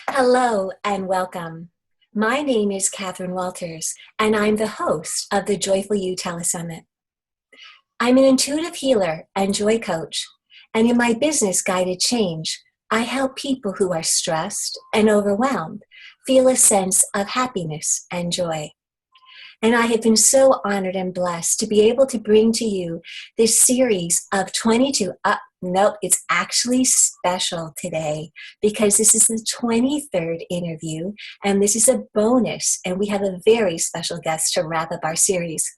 Hello and welcome. My name is Catherine Walters, and I'm the host of the Joyful You Telesummit. I'm an intuitive healer and joy coach, and in my business, Guided Change, I help people who are stressed and overwhelmed feel a sense of happiness and joy. And I have been so honored and blessed to be able to bring to you this series of 22. Nope, it's actually special today because this is the 23rd interview and this is a bonus. And we have a very special guest to wrap up our series.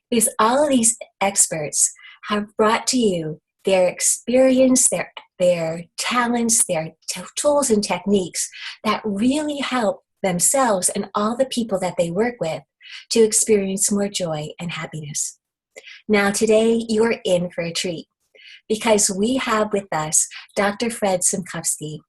Because all of these experts have brought to you their experience, their talents, their tools and techniques that really help themselves and all the people that they work with to experience more joy and happiness. Now today you are in for a treat because we have with us Dr. Fred Simkovsky.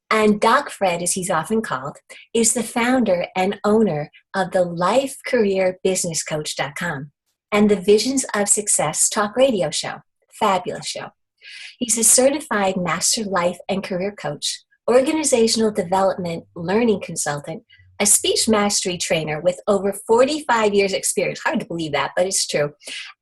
And Doc Fred, as he's often called, is the founder and owner of the LifeCareerBusinessCoach.com and the Visions of Success talk radio show. Fabulous show. He's a certified master life and career coach, organizational development learning consultant, a speech mastery trainer with over 45 years experience. Hard to believe that, but it's true.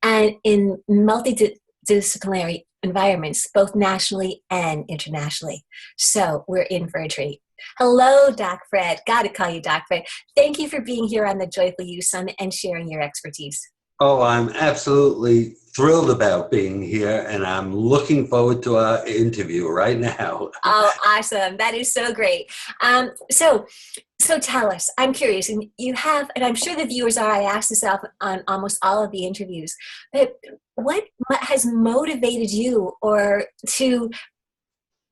And in multidisciplinary environments, both nationally and internationally. So we're in for a treat. Hello, Doc Fred. Got to call you Doc Fred. Thank you for being here on the Joyful You Summit and sharing your expertise. Oh, I'm absolutely thrilled about being here, and I'm looking forward to our interview right now. Oh, awesome. That is so great. So tell us, I'm curious, and you have, and I'm sure the viewers are, I ask this on almost all of the interviews, but what has motivated you or to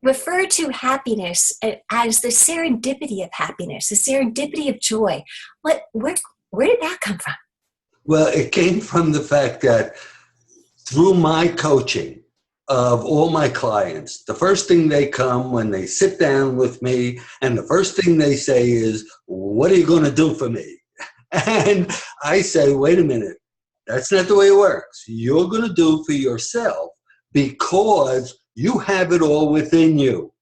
refer to happiness as the serendipity of happiness, the serendipity of joy? Where did that come from? Well, it came from the fact that through my coaching of all my clients, the first thing they come when they sit down with me, and the first thing they say is, "What are you going to do for me?" And I say, wait a minute, that's not the way it works. You're going to do for yourself because you have it all within you.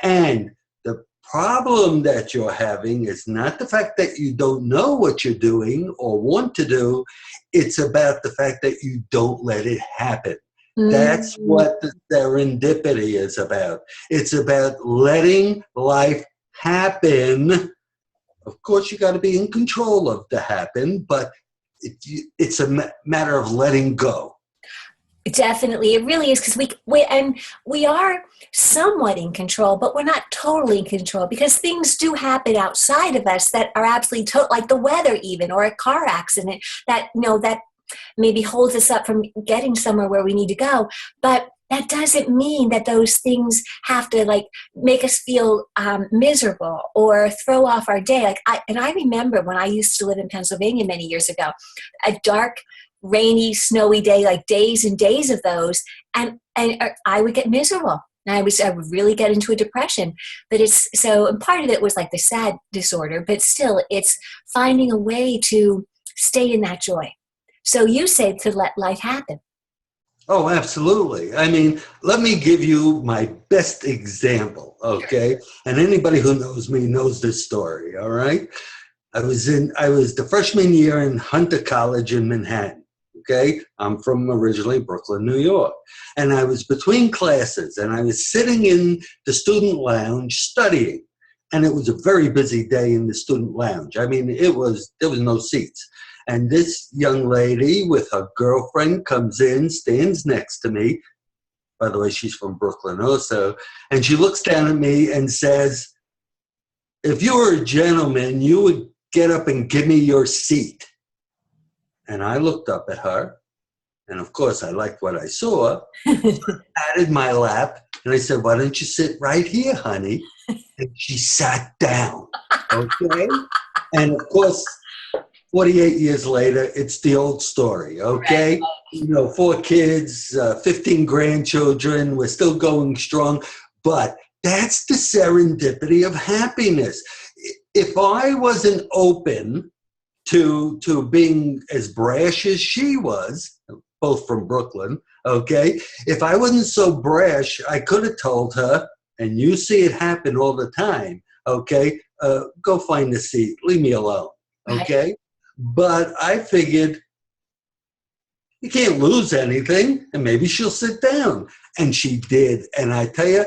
And the problem that you're having is not the fact that you don't know what you're doing or want to do. It's about the fact that you don't let it happen. That's what the serendipity is about. It's about letting life happen. Of course, you got to be in control of the happen, but it's a matter of letting go. Definitely, it really is, because we are somewhat in control, but we're not totally in control because things do happen outside of us that are absolutely like the weather, even, or a car accident that that maybe holds us up from getting somewhere where we need to go. But that doesn't mean that those things have to make us feel miserable or throw off our day. I remember when I used to live in Pennsylvania many years ago, a dark, rainy, snowy day, like days and days of those, and I would get miserable. And I would really get into a depression. But and part of it was like the sad disorder, but still it's finding a way to stay in that joy. So you said to let life happen. Oh, absolutely. I mean, let me give you my best example, okay? And anybody who knows me knows this story, all right? I was the freshman year in Hunter College in Manhattan, okay? I'm from originally Brooklyn, New York. And I was between classes, and I was sitting in the student lounge studying. And it was a very busy day in the student lounge. I mean, there was no seats. And this young lady with her girlfriend comes in, stands next to me. By the way, she's from Brooklyn also. And she looks down at me and says, "If you were a gentleman, you would get up and give me your seat." And I looked up at her. And of course, I liked what I saw. So I patted my lap. And I said, "Why don't you sit right here, honey?" And she sat down. Okay? And of course, 48 years later, it's the old story, okay? Right. 4 kids, 15 grandchildren, we're still going strong. But that's the serendipity of happiness. If I wasn't open to being as brash as she was, both from Brooklyn, okay? If I wasn't so brash, I could have told her, and you see it happen all the time, okay, go find a seat. Leave me alone, Right. okay? But I figured you can't lose anything, and maybe she'll sit down. And she did. And I tell you,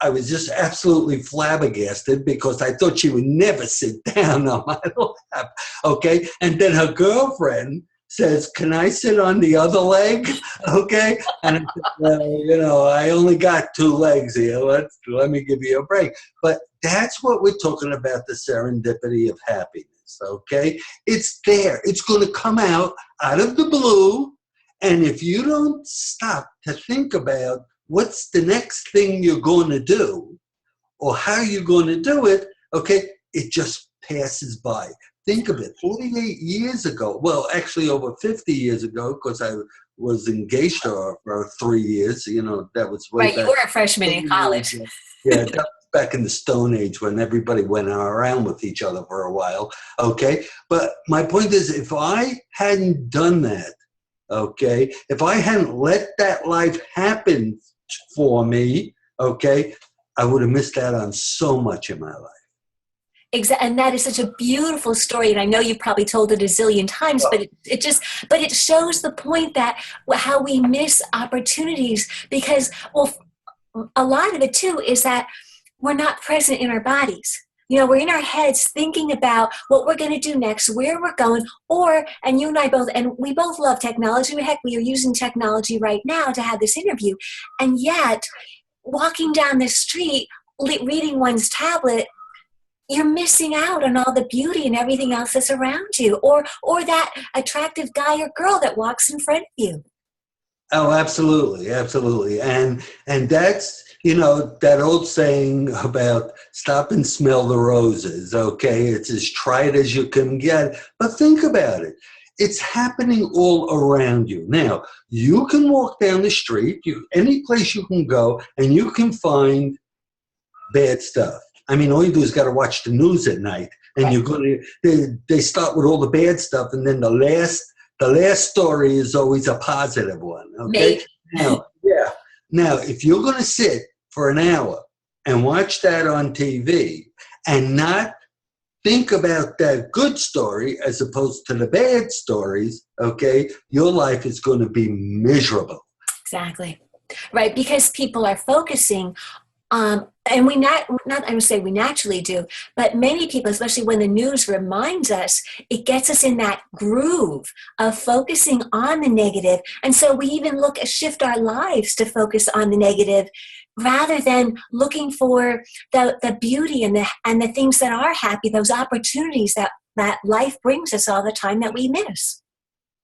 I was just absolutely flabbergasted because I thought she would never sit down on my lap. Okay. And then her girlfriend says, "Can I sit on the other leg?" Okay. And I said, "Well, I only got two legs here. Let me give you a break." But that's what we're talking about, the serendipity of happiness. Okay. It's there. It's going to come out of the blue. And if you don't stop to think about what's the next thing you're going to do or how you're going to do it, okay, it just passes by. Think of it, 48 years ago, well, actually over 50 years ago, because I was engaged to her for 3 years, that was way Right. back. You were a freshman in college. Yeah, that was back in the Stone Age when everybody went around with each other for a while, okay? But my point is, if I hadn't done that, okay, if I hadn't let that life happen for me, okay, I would have missed out on so much in my life. Exactly, and that is such a beautiful story. And I know you've probably told it a zillion times, but it shows the point that how we miss opportunities because, well, a lot of it too is that we're not present in our bodies. We're in our heads thinking about what we're going to do next, where we're going, and you and I both, and we both love technology. Heck, we are using technology right now to have this interview. And yet, walking down the street, reading one's tablet, you're missing out on all the beauty and everything else that's around you, or that attractive guy or girl that walks in front of you. Oh, absolutely, absolutely. And that's, that old saying about stop and smell the roses, okay? It's as trite as you can get. But think about it. It's happening all around you. Now, you can walk down the street, any place you can go, and you can find bad stuff. I mean, all you do is got to watch the news at night, and you're going to, they start with all the bad stuff, and then the last story is always a positive one, okay? Now, if you're going to sit for an hour and watch that on TV and not think about that good story as opposed to the bad stories, okay, your life is going to be miserable. Exactly. Right, because people are focusing and I would say we naturally do, but many people, especially when the news reminds us, it gets us in that groove of focusing on the negative. And so we even shift our lives to focus on the negative rather than looking for the beauty and the things that are happy, those opportunities that life brings us all the time that we miss.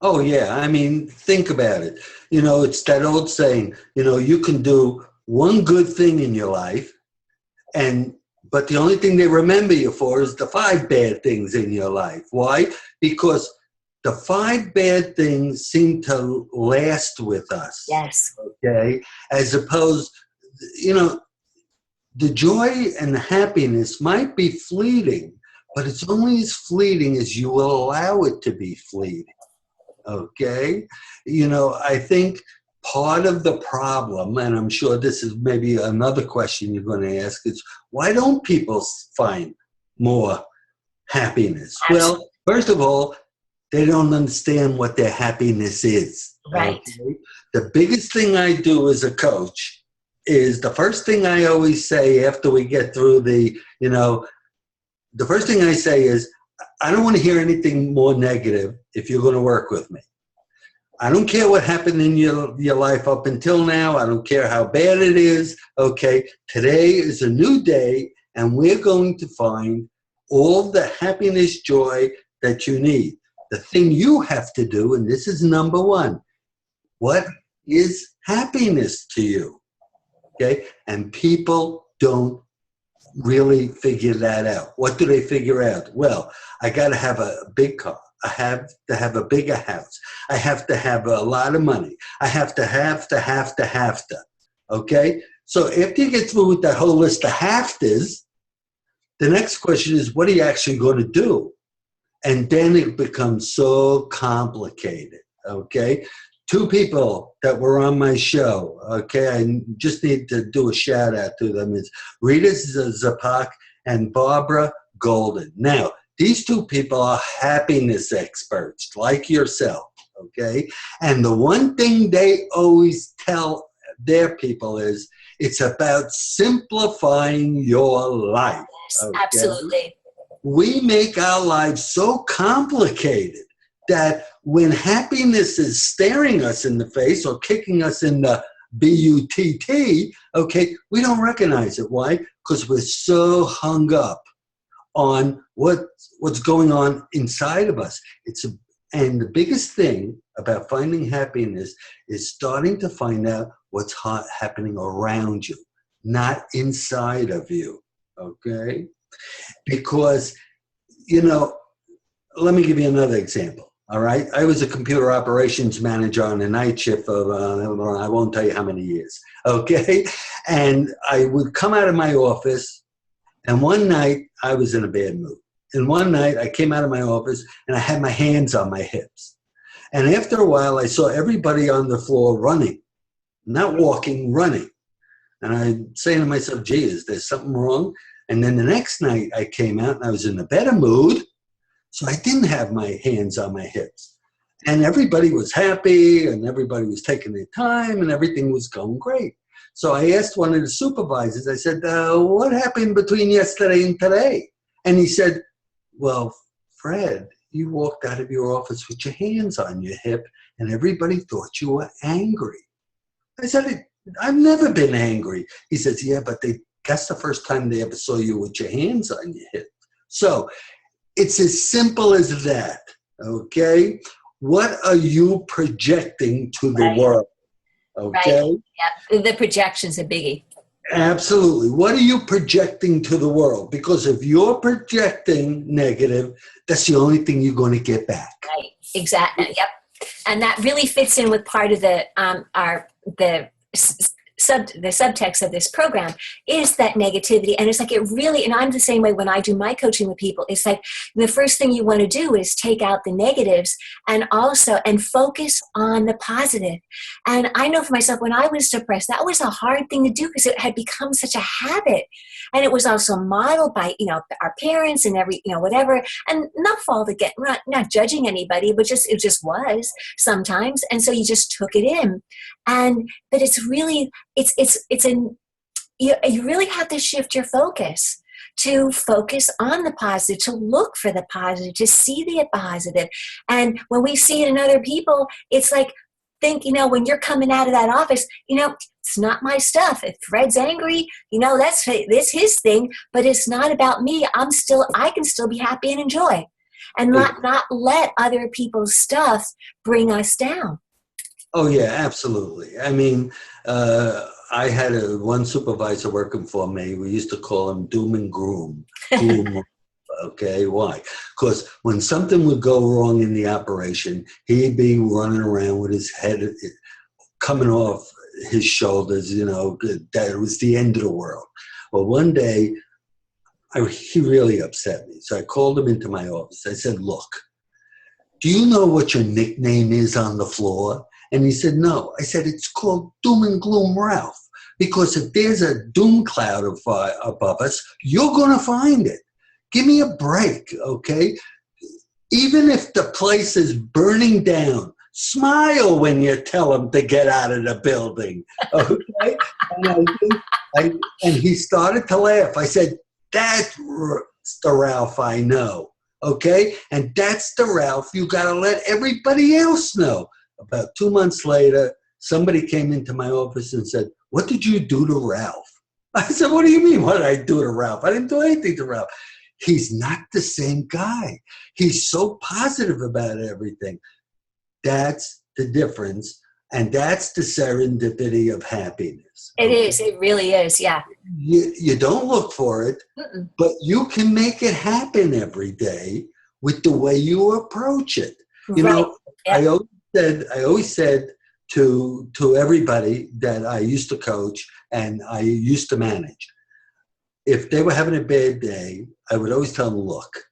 Oh, yeah. I mean, think about it. It's that old saying, you can do one good thing in your life, but the only thing they remember you for is the 5 bad things in your life. Why? Because the 5 bad things seem to last with us. Yes. Okay? As opposed, the joy and the happiness might be fleeting, but it's only as fleeting as you will allow it to be fleeting. Okay? I think part of the problem, and I'm sure this is maybe another question you're going to ask, is why don't people find more happiness? Well, first of all, they don't understand what their happiness is. Right. Okay? The biggest thing I do as a coach is the first thing I always say after we get through the first thing I say is, I don't want to hear anything more negative if you're going to work with me. I don't care what happened in your life up until now. I don't care how bad it is. Okay, today is a new day, and we're going to find all the happiness, joy that you need. The thing you have to do, and this is number one, what is happiness to you? Okay, and people don't really figure that out. What do they figure out? Well, I got to have a big car. I have to have a bigger house. I have to have a lot of money. I have to. Okay? So after you get through with that whole list of have-tos, the next question is, what are you actually going to do? And then it becomes so complicated. Okay? 2 people that were on my show, okay, I just need to do a shout out to them. It's Rita Zapak and Barbara Golden. Now, these two people are happiness experts like yourself, okay? And the one thing they always tell their people is it's about simplifying your life. Yes, Okay? absolutely. We make our lives so complicated that when happiness is staring us in the face or kicking us in the butt, okay, we don't recognize it. Why? Because we're so hung up on what's going on inside of us. And the biggest thing about finding happiness is starting to find out what's happening around you, not inside of you, okay? Because, let me give you another example, all right? I was a computer operations manager on a night shift for, I won't tell you how many years, okay? And I would come out of my office, and one night I was in a bad mood. And one night I came out of my office and I had my hands on my hips. And after a while, I saw everybody on the floor running, not walking, running. And I'm saying to myself, gee, is there something wrong? And then the next night I came out and I was in a better mood. So I didn't have my hands on my hips. And everybody was happy and everybody was taking their time and everything was going great. So I asked one of the supervisors, I said, what happened between yesterday and today? And he said, well, Fred, you walked out of your office with your hands on your hip and everybody thought you were angry. I said, I've never been angry. He says, yeah, but that's the first time they ever saw you with your hands on your hip. So it's as simple as that, okay? What are you projecting to the world, okay? Right. Yeah. The projection's a biggie. Absolutely. What are you projecting to the world? Because if you're projecting negative, that's the only thing you're going to get back. Right. Exactly. Yep. And that really fits in with part of the subtext of this program is that negativity. And it's like it really, and I'm the same way when I do my coaching with people, it's like the first thing you want to do is take out the negatives and focus on the positive. And I know for myself, when I was depressed, that was a hard thing to do because it had become such a habit. And it was also modeled by, our parents and whatever, and not fault again, not judging anybody, but it just was sometimes. And so you just took it in. But it's really, you really have to shift your focus to focus on the positive, to look for the positive, to see the positive. And when we see it in other people, it's like, think, when you're coming out of that office, it's not my stuff. If Fred's angry, that's his thing, but it's not about me. I can still be happy and enjoy and not let other people's stuff bring us down. Oh, yeah, absolutely. I mean, I had one supervisor working for me. We used to call him Doom and Gloom. Okay, why? Because when something would go wrong in the operation, he'd be running around with his head coming off his shoulders, that it was the end of the world. Well, one day, he really upset me. So I called him into my office. I said, look, do you know what your nickname is on the floor? And he said, no. I said, it's called Doom and Gloom Ralph. Because if there's a doom cloud above us, you're going to find it. Give me a break, okay? Even if the place is burning down, smile when you tell them to get out of the building, okay? And he started to laugh. I said, that's the Ralph I know, okay? And that's the Ralph you got to let everybody else know. About 2 months later, somebody came into my office and said, what did you do to Ralph? I said, what do you mean, what did I do to Ralph? I didn't do anything to Ralph. He's not the same guy. He's so positive about everything. That's the difference, and that's the serendipity of happiness. It is. It really is, yeah. You don't look for it, but you can make it happen every day with the way you approach it. Right. Yeah. I always said to everybody that I used to coach and I used to manage, if they were having a bad day, I would always tell them, look,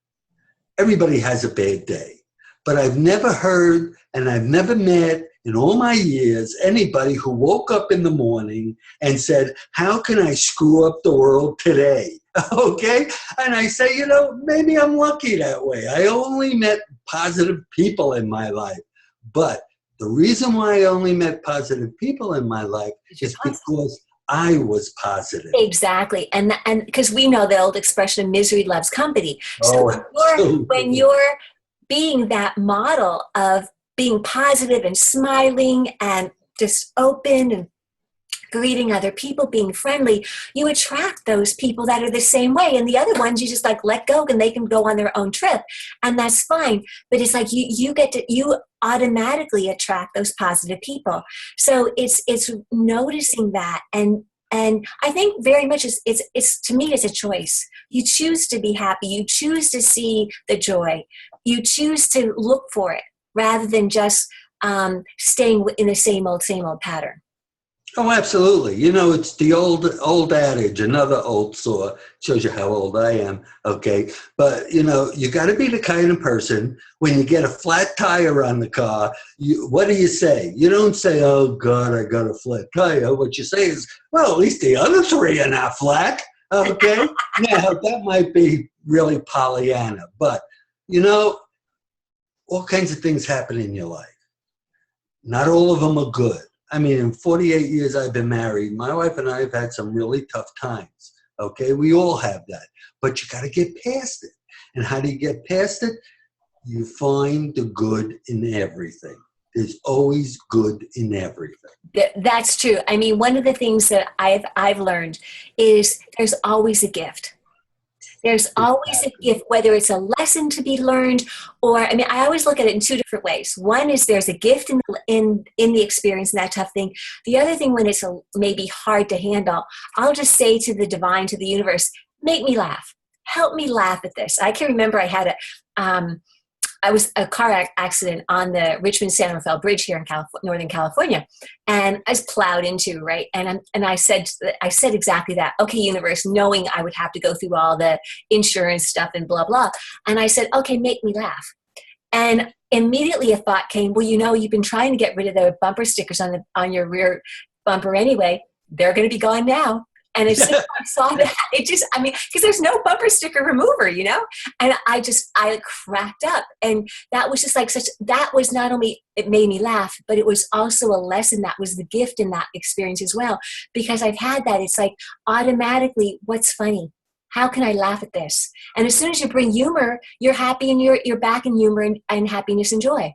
everybody has a bad day, but I've never heard and I've never met in all my years anybody who woke up in the morning and said, how can I screw up the world today? Okay. And I say, maybe I'm lucky that way. I only met positive people in my life. But the reason why I only met positive people in my life is because I was positive. Exactly. And because we know the old expression, misery loves company. So Oh, when you're being that model of being positive and smiling and just open and greeting other people, being friendly, you attract those people that are the same way. And the other ones, you just like let go and they can go on their own trip. And that's fine. But it's like you automatically attract those positive people. So it's noticing that. And I think very much it's to me, it's a choice. You choose to be happy. You choose to see the joy. You choose to look for it rather than just staying in the same old pattern. Oh, absolutely. It's the old adage, another old saw, shows you how old I am. Okay. But, you got to be the kind of person when you get a flat tire on the car, what do you say? You don't say, oh, God, I got a flat tire. What you say is, well, at least the other three are not flat. Okay. Now, that might be really Pollyanna, but, all kinds of things happen in your life. Not all of them are good. I mean, in 48 years I've been married, my wife and I have had some really tough times. Okay, we all have that. But you got to get past it. And how do you get past it? You find the good in everything. There's always good in everything. That's true. I mean, one of the things that I've learned is there's always a gift. There's always a gift, whether it's a lesson to be learned, or I mean, I always look at it in two different ways. One is there's a gift in the experience and that tough thing. The other thing, when it's maybe hard to handle, I'll just say to the divine, to the universe, make me laugh. Help me laugh at this. I can remember I had I was a car accident on the Richmond-San Rafael Bridge here in Northern California, and I was plowed into, right? And I said exactly that. Okay, universe, knowing I would have to go through all the insurance stuff and blah blah. And I said, okay, make me laugh. And immediately a thought came. Well, you've been trying to get rid of the bumper stickers on your rear bumper anyway. They're going to be gone now. And as soon as I saw that, because there's no bumper sticker remover, and I cracked up. And that was just like that was not only, it made me laugh, but it was also a lesson. That was the gift in that experience as well. Because I've had that, it's like automatically, what's funny? How can I laugh at this? And as soon as you bring humor, you're happy and you're back in humor and happiness and joy.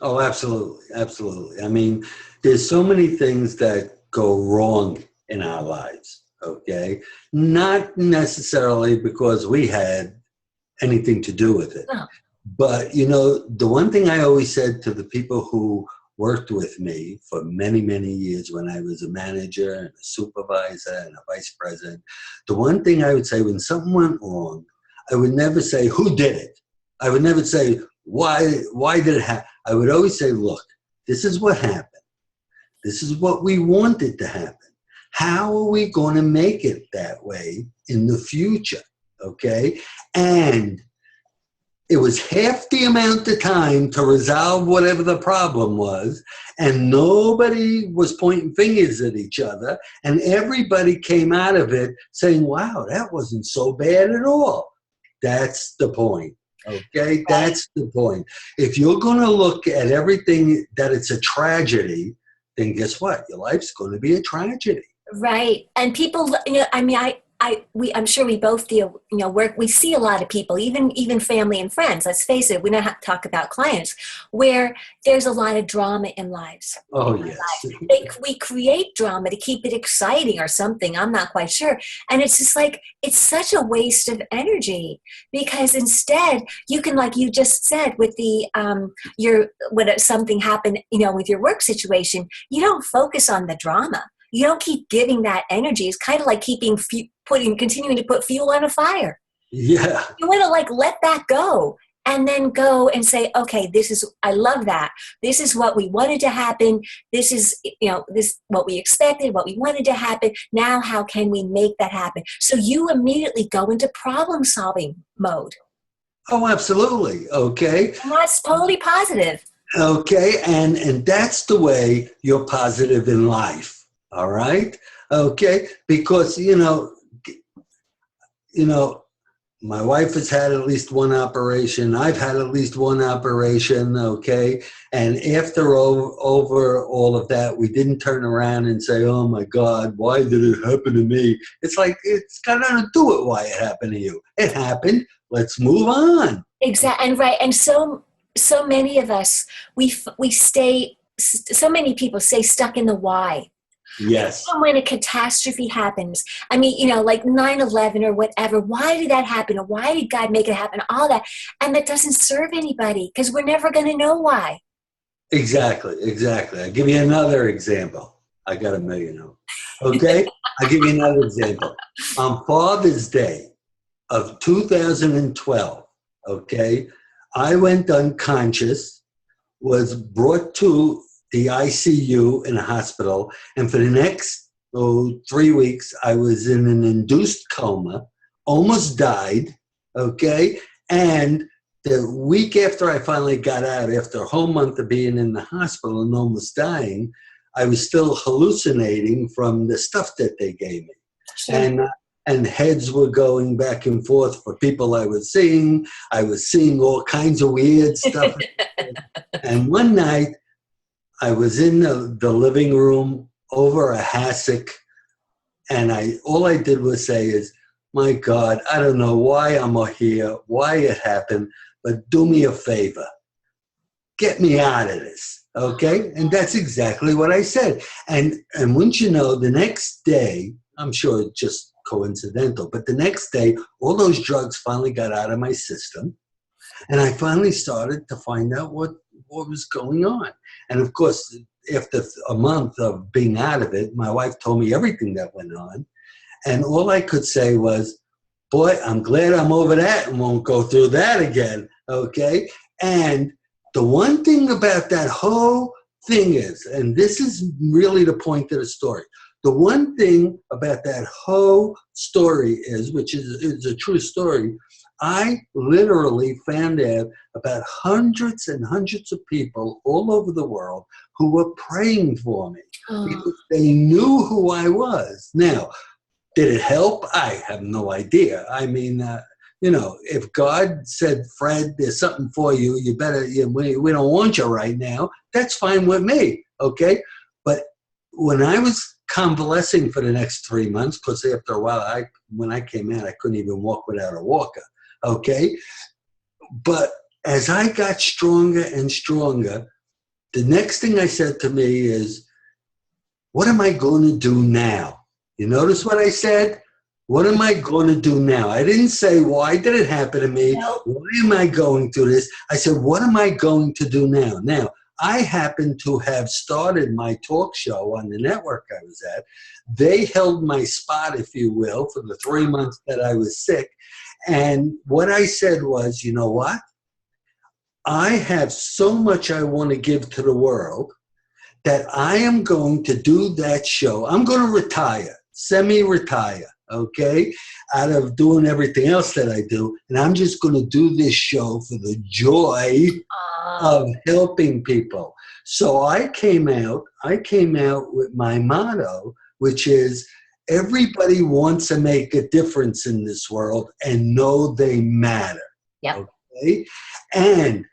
Oh, absolutely. Absolutely. I mean, there's so many things that go wrong in our lives, okay? Not necessarily because we had anything to do with it. Oh. But, the one thing I always said to the people who worked with me for many, many years when I was a manager and a supervisor and a vice president, the one thing I would say when something went wrong, I would never say, who did it? I would never say, why did it happen? I would always say, look, this is what happened. This is what we wanted to happen. How are we going to make it that way in the future? Okay. And it was half the amount of time to resolve whatever the problem was. And nobody was pointing fingers at each other. And everybody came out of it saying, wow, that wasn't so bad at all. That's the point. Okay. That's the point. If you're going to look at everything that it's a tragedy, then guess what? Your life's going to be a tragedy. Right. And people, I'm sure we both deal, we see a lot of people, even family and friends, let's face it, we don't have to talk about clients, where there's a lot of drama in lives. Oh, yes. We create drama to keep it exciting or something. I'm not quite sure. And it's just like, it's such a waste of energy, because instead you can, like you just said, with the, when something happened, with your work situation, you don't focus on the drama. You don't keep giving that energy. It's kind of like continuing to put fuel on a fire. Yeah. You want to let that go, and then go and say, okay, I love that. This is what we wanted to happen. This is, what we expected, what we wanted to happen. Now, how can we make that happen? So you immediately go into problem solving mode. Oh, absolutely. Okay. And that's totally positive. Okay. And that's the way you're positive in life. All right. Okay. Because, you know, my wife has had at least one operation. I've had at least one operation, okay? And after over all of that, we didn't turn around and say, oh my God, why did it happen to me? It's like, it's got nothing to do with why it happened to you. It happened. Let's move on. Exactly. And right. And so many of us, we stay, so many people stay stuck in the why. Yes. Even when a catastrophe happens, I mean, like 9/11 or whatever, why did that happen? Or why did God make it happen? All that. And that doesn't serve anybody because we're never going to know why. Exactly. I'll give you another example. I got a million of them. Okay? I'll give you another example. On Father's Day of 2012, okay, I went unconscious, was brought to the ICU in a hospital, and for the next 3 weeks, I was in an induced coma, almost died, okay? And the week after I finally got out, after a whole month of being in the hospital and almost dying, I was still hallucinating from the stuff that they gave me. Sure. And heads were going back and forth for people I was seeing. I was seeing all kinds of weird stuff. And one night, I was in the living room over a hassock, and all I did was say is, my God, I don't know why I'm here, why it happened, but do me a favor. Get me out of this, okay? And that's exactly what I said. And wouldn't you know, the next day, I'm sure it's just coincidental, but the next day, all those drugs finally got out of my system, and I finally started to find out what was going on. And of course, after a month of being out of it, my wife told me everything that went on. And all I could say was, boy, I'm glad I'm over that and won't go through that again, okay? And the one thing about that whole thing is, and this is really the point of the story, the one thing about that whole story is, which is a true story, I literally found out about hundreds and hundreds of people all over the world who were praying for me because they knew who I was. Now, did it help? I have no idea. I mean, if God said, Fred, there's something for you, you better, we don't want you right now, that's fine with me, okay? But when I was convalescing for the next 3 months, because after a while, when I came out, I couldn't even walk without a walker. Okay, but as I got stronger and stronger, the next thing I said to me is, what am I going to do now? You notice what I said? What am I going to do now? I didn't say, why did it happen to me? No. Why am I going through this? I said, what am I going to do now? Now, I happen to have started my talk show on the network I was at. They held my spot, if you will, for the 3 months that I was sick. And what I said was, you know what? I have so much I want to give to the world that I am going to do that show. I'm going to retire, semi-retire, okay, out of doing everything else that I do. And I'm just going to do this show for the joy of helping people. So I came out with my motto, which is, everybody wants to make a difference in this world and know they matter. Yep. Okay? And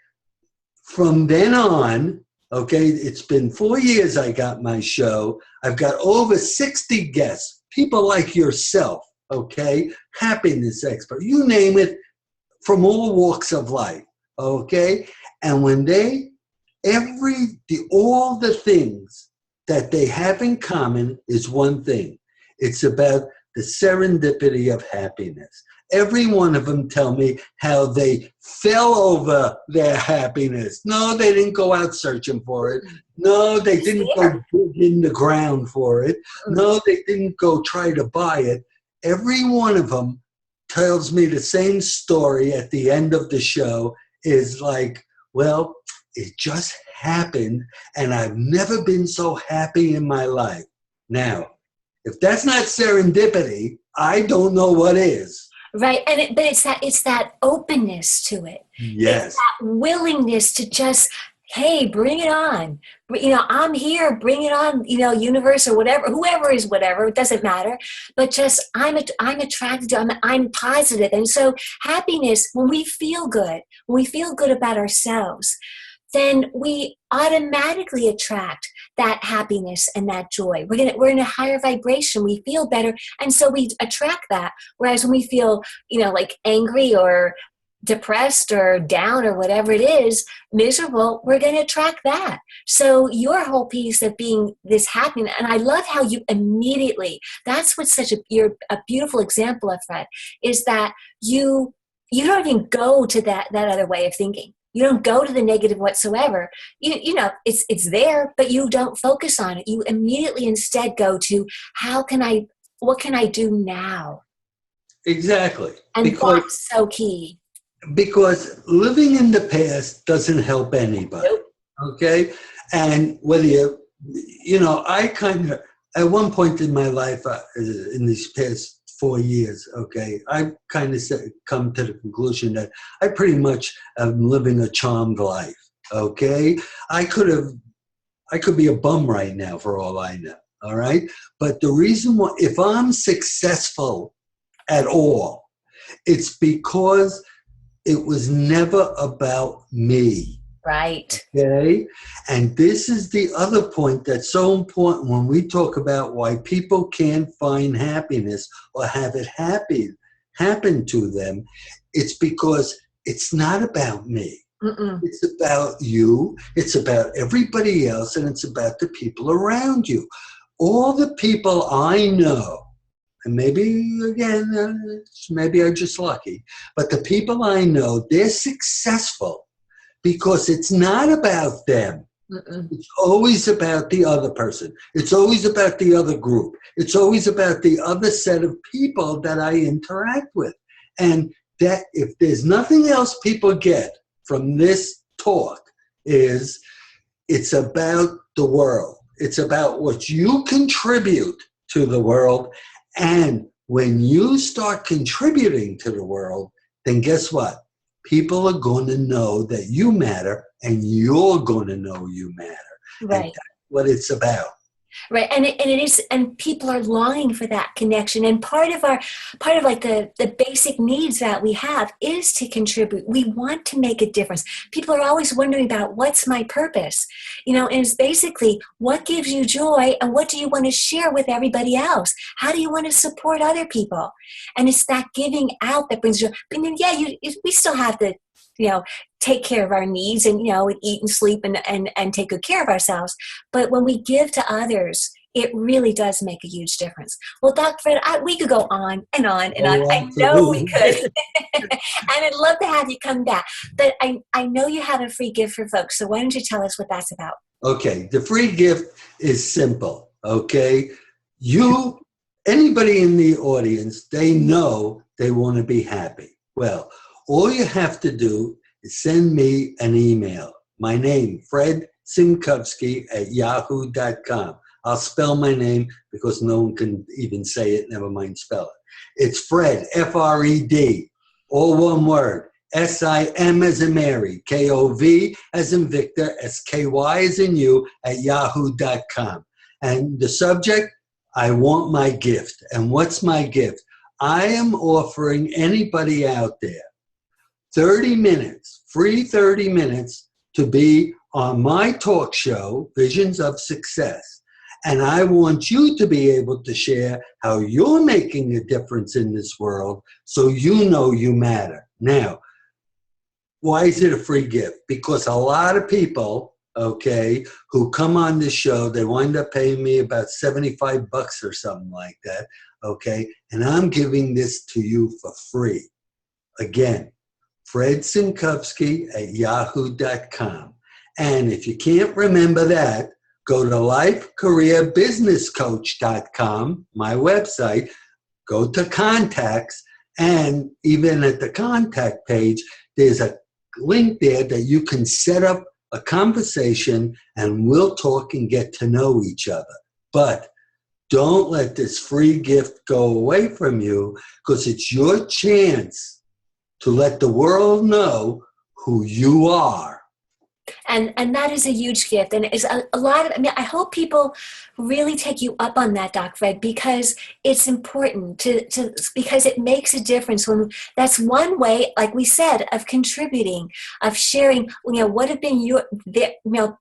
from then on, okay, it's been 4 years I got my show. I've got over 60 guests, people like yourself, okay, happiness expert, you name it, from all walks of life, okay? And when all the things that they have in common is one thing. It's about the serendipity of happiness. Every one of them tell me how they fell over their happiness. No, they didn't go out searching for it. No, they didn't go dig in the ground for it. No, they didn't go try to buy it. Every one of them tells me the same story at the end of the show is like, well, it just happened, and I've never been so happy in my life. Now, if that's not serendipity, I don't know what is. Right, but it's that openness to it. Yes. It's that willingness to just, hey, bring it on. I'm here, bring it on, universe or whatever, whoever is whatever, it doesn't matter. But just I'm attracted to, I'm positive. And so happiness, when we feel good about ourselves, then we automatically attract that happiness and that joy. We're in a higher vibration. We feel better, and so we attract that. Whereas when we feel, like angry or depressed or down or whatever it is, miserable, we're going to attract that. So your whole piece of being this happiness, and I love how you immediately, that's what's you're a beautiful example of, Fred, is that you don't even go to that other way of thinking. You don't go to the negative whatsoever. It's there, but you don't focus on it. You immediately instead go to what can I do now? Exactly. And that's so key. Because living in the past doesn't help anybody. Nope. Okay? And whether I kind of, at one point in my life, in these past 4 years, okay, I kind of come to the conclusion that I pretty much am living a charmed life, okay? I could be a bum right now for all I know, all right? But the reason why, if I'm successful at all, it's because it was never about me. Right. Okay. And this is the other point that's so important when we talk about why people can't find happiness or have it happen to them. It's because it's not about me. Mm-mm. It's about you. It's about everybody else. And it's about the people around you. All the people I know, and maybe, again, maybe I'm just lucky, but the people I know, they're successful because it's not about them. Mm-mm. It's always about the other person. It's always about the other group. It's always about the other set of people that I interact with. And that if there's nothing else people get from this talk is it's about the world. It's about what you contribute to the world. And when you start contributing to the world, then guess what? People are going to know that you matter, and you're going to know you matter. Right. And that's what it's about. Right. And it is, and people are longing for that connection. And part of like the basic needs that we have is to contribute. We want to make a difference. People are always wondering about what's my purpose, and it's basically what gives you joy and what do you want to share with everybody else? How do you want to support other people? And it's that giving out that brings joy. I mean, yeah, we still have to, take care of our needs and, eat and sleep and take good care of ourselves. But when we give to others, it really does make a huge difference. Well, Dr. Fred, we could go on and on and on. I know we could. And I'd love to have you come back. But I know you have a free gift for folks. So why don't you tell us what that's about? Okay. The free gift is simple. Okay. Anybody in the audience, they know they want to be happy. Well, all you have to do is send me an email. My name, Fred Simkovsky @yahoo.com. I'll spell my name because no one can even say it, never mind spell it. It's Fred, F-R-E-D, all one word, S-I-M as in Mary, K-O-V as in Victor, S-K-Y as in you, @yahoo.com. And the subject, I want my gift. And what's my gift? I am offering anybody out there 30 minutes, free 30 minutes to be on my talk show, Visions of Success. And I want you to be able to share how you're making a difference in this world so you know you matter. Now, why is it a free gift? Because a lot of people, okay, who come on this show, they wind up paying me about $75 or something like that, okay? And I'm giving this to you for free. Again, Fred Simkovsky @yahoo.com. And if you can't remember that, go to lifecareerbusinesscoach.com, my website, go to contacts, and even at the contact page, there's a link there that you can set up a conversation and we'll talk and get to know each other. But don't let this free gift go away from you because it's your chance to let the world know who you are. And that is a huge gift, and it's a lot of, I mean, I hope people really take you up on that, Doc Fred, because it's important to because it makes a difference. When that's one way, like we said, of contributing, of sharing, what have been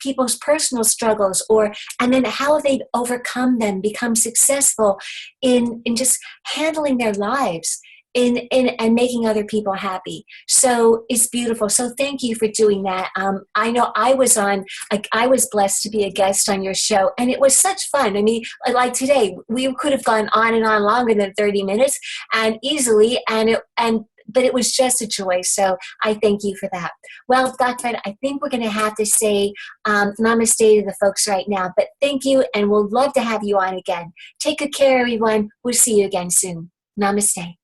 people's personal struggles, or and then how they've overcome them, become successful in just handling their lives in and making other people happy. So it's beautiful. So thank you for doing that. I know I was blessed to be a guest on your show, and it was such fun. I mean, like today, we could have gone on and on longer than 30 minutes, and easily, but it was just a joy. So I thank you for that. Well, Dr. Fred, I think we're going to have to say namaste to the folks right now. But thank you, and we'll love to have you on again. Take good care, everyone. We'll see you again soon. Namaste.